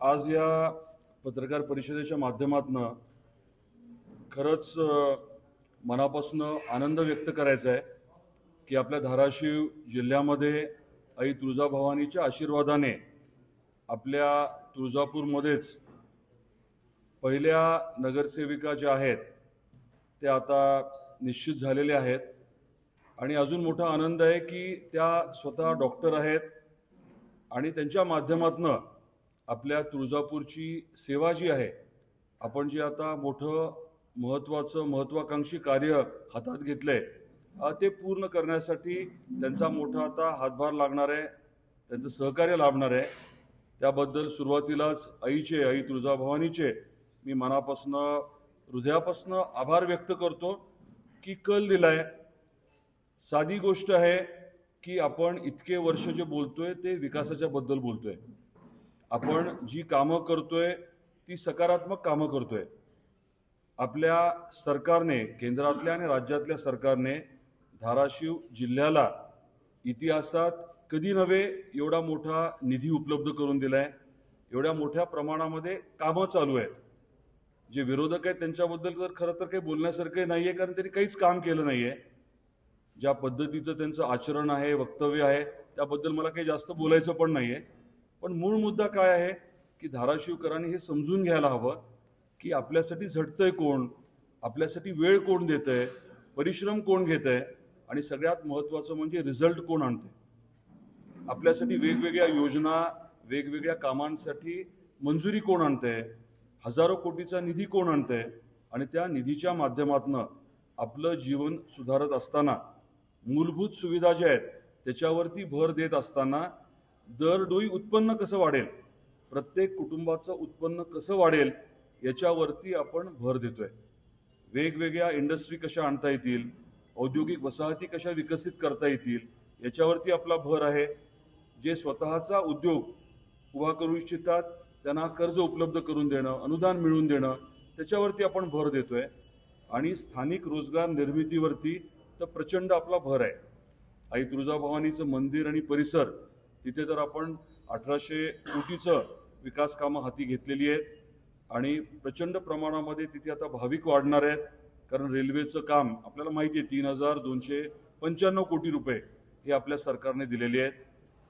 आज या पत्रकार परिषदेच्या माध्यमातून खरंच मनापासून आनंद व्यक्त करायचा आहे की आपल्या धाराशिव जिल्ह्यामध्ये आई तुळजाभवानीच्या आशीर्वादाने आपल्या तुळजापूरमध्येच पहिल्या नगरसेविका ज्या आहेत त्या आता निश्चित झालेल्या आहेत आणि अजून मोठा आनंद आहे की त्या स्वतः डॉक्टर आहेत आणि त्यांच्या माध्यमातून आपल्या तुळजापूरची सेवा जी आहे, आपण जे आता मोठं महत्त्वाकांक्षी कार्य हातात घेतलंय ते पूर्ण करण्यासाठी त्यांचा मोठा आता हातभार लागणार आहे, त्यांचं सहकार्य लाभणार आहे. त्याबद्दल सुरुवातीलाच आई तुळजाभवानीचे मी मनापासून हृदयापासून आभार व्यक्त करतो की कल दिलाय. साधी गोष्ट आहे की आपण इतके वर्ष जे बोलतोय ते विकासाच्या बद्दल बोलतोय. आपण जी कामं करतोय ती सकारात्मक कामं करतोय. आपल्या सरकारने, केंद्रातल्या आणि राज्यातल्या सरकारने धाराशिव जिल्ह्याला इतिहासात कधी नव्हे एवढा मोठा निधी उपलब्ध करून दिलाय. एवढ्या मोठ्या प्रमाणामध्ये कामं चालू आहेत. जे विरोधक आहेत त्यांच्याबद्दल तर खरं तर काही बोलण्यासारखं नाहीये, कारण त्यांनी काहीच काम केलं नाहीये. ज्या पद्धतीचं त्यांचं आचरण आहे, वक्तव्य आहे, त्याबद्दल मला काही जास्त बोलायचं पण नाहीये. पण मूळ मुद्दा काय आहे की धाराशिवकरांनी हे समजून घ्यायला हवं की आपल्यासाठी झटतंय कोण, आपल्यासाठी वेळ कोण देतंय, परिश्रम कोण घेतंय आणि सगळ्यात महत्त्वाचं म्हणजे रिझल्ट कोण आणतंय. आपल्यासाठी वेगवेगळ्या योजना, वेगवेगळ्या कामांसाठी मंजुरी कोण आणतंय, हजारो कोटीचा निधी कोण आणतंय आणि त्या निधीच्या माध्यमातून आपलं जीवन सुधारत असताना, मूलभूत सुविधा ज्या आहेत त्याच्यावरती भर देत असताना दरडोई उत्पन्न कसं वाढेल, प्रत्येक कुटुंबाचं उत्पन्न कसं वाढेल याच्यावरती आपण भर देतोय. वेगवेगळ्या इंडस्ट्री कशा आणता येतील, औद्योगिक वसाहती कशा विकसित करता येतील याच्यावरती आपला भर आहे. जे स्वतःचा उद्योग उभा करू इच्छितात त्यांना कर्ज उपलब्ध करून देणं, अनुदान मिळवून देणं, त्याच्यावरती आपण भर देतोय. आणि स्थानिक रोजगार निर्मितीवरती तर प्रचंड आपला भर आहे. आई तुळजाभवानीचं मंदिर आणि परिसर तिथे तर आपण 1800 कोटीचं विकास कामं हाती घेतलेली आहेत आणि प्रचंड प्रमाणामध्ये तिथे आता भाविक वाढणार आहेत. कारण रेल्वेचं काम आपल्याला माहिती आहे, 3295 कोटी रुपये हे आपल्या सरकारने दिलेले आहेत.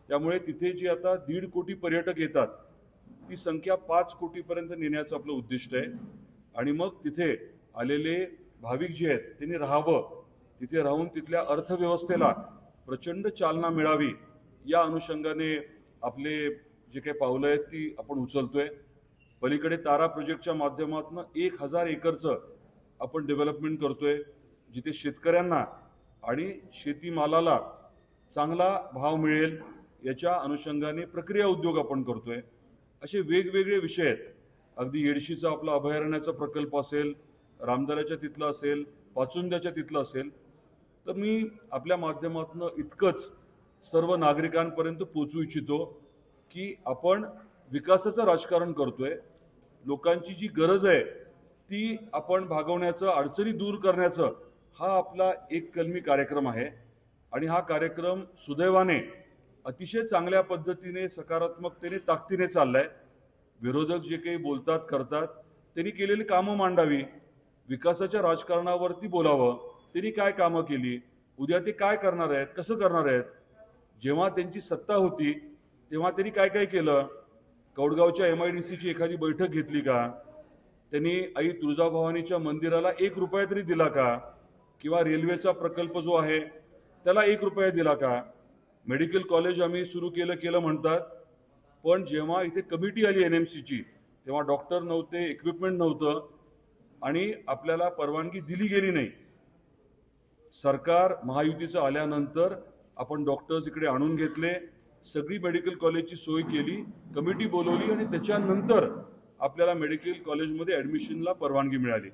त्यामुळे तिथे जी आता 1.5 कोटी पर्यटक येतात ती संख्या 5 कोटीपर्यंत नेण्याचं आपलं उद्दिष्ट आहे. आणि मग तिथे आलेले भाविक जे आहेत त्यांनी राहावं, तिथे राहून तिथल्या अर्थव्यवस्थेला प्रचंड चालना मिळावी या अनुषंगाने आपले जे काही पावलं आहेत ती आपण उचलतोय. पलीकडे तारा प्रोजेक्टच्या माध्यमातून 1000 एकरचं आपण डेव्हलपमेंट करतोय, जिथे शेतकऱ्यांना आणि शेतीमालाला चांगला भाव मिळेल याच्या अनुषंगाने प्रक्रिया उद्योग आपण करतोय. असे वेगवेगळे विषय आहेत. अगदी येडशीचा आपला अभयारण्याचा प्रकल्प असेल, रामदाऱ्याच्या तिथला असेल, पाचुंद्याच्या तिथलं असेल. तर मी आपल्या माध्यमातून इतकंच सर्व नागरिकांपर्यंत पोहोचू इच्छितो की आपण विकासाचं राजकारण करतोय. लोकांची जी गरज आहे ती आपण भागवण्याचं, अडचणी दूर करण्याचं हा आपला एक कलमी कार्यक्रम आहे. आणि हा कार्यक्रम सुदैवाने अतिशय चांगल्या पद्धतीने, सकारात्मकतेने, ताकदीने चाललाय. विरोधक जे काही बोलतात, करतात, त्यांनी केलेली कामं मांडावी, विकासाच्या राजकारणावरती बोलावं. त्यांनी काय कामं केली, उद्या ते काय करणार आहेत, कसं करणार आहेत, जेव्हा त्यांची सत्ता होती तेव्हा त्यांनी काय काय केलं, कौडगावच्या MIDCची एखादी बैठक घेतली का, त्यांनी आई तुळजाभवानीच्या मंदिराला 1 रुपया तरी दिला का, किंवा रेल्वेचा प्रकल्प जो आहे त्याला 1 रुपया दिला का. मेडिकल कॉलेज आम्ही सुरू केलं म्हणतात, पण जेव्हा इथे कमिटी आली NMCची तेव्हा डॉक्टर नव्हते, इक्विपमेंट नव्हतं आणि आपल्याला परवानगी दिली गेली नाही. सरकार महायुतीचं आल्यानंतर आपण डॉक्टर्स इकडे आणून घेतले, सगळी मेडिकल कॉलेजची सोय केली, कमिटी बोलवली आणि त्याच्यानंतर आपल्याला मेडिकल कॉलेजमध्ये ॲडमिशनला परवानगी मिळाली.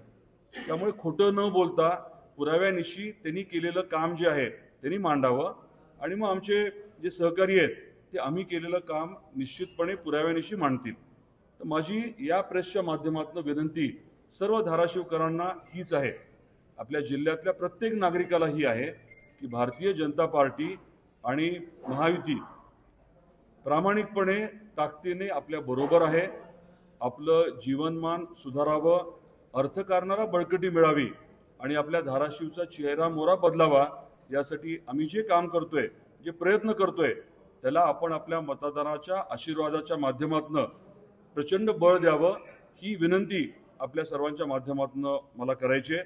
त्यामुळे खोटं न बोलता पुराव्यानिशी त्यांनी केलेलं काम जे आहे त्यांनी मांडावं आणि मग आमचे जे सहकारी आहेत ते आम्ही केलेलं काम निश्चितपणे पुराव्यानिशी मांडतील. तर माझी या प्रेसच्या माध्यमातून विनंती सर्व धाराशिवकरांना हीच आहे, आपल्या जिल्ह्यातल्या प्रत्येक नागरिकाला ही आहे की भारतीय जनता पार्टी आणि महायुती प्रामाणिकपणे, ताकदीने आपल्या बरोबर आहे. आपलं जीवनमान सुधारावं, अर्थकारणाला बळकटी मिळावी आणि आपल्या धाराशिवचा चेहरा मोहरा बदलावा, यासाठी आम्ही जे काम करतोय, जे प्रयत्न करतोय, त्याला आपण आपल्या मतदाराच्या आशीर्वादाच्या माध्यमातून प्रचंड बळ द्यावं, ही विनंती आपल्या सर्वांच्या माध्यमातून मला करायची आहे.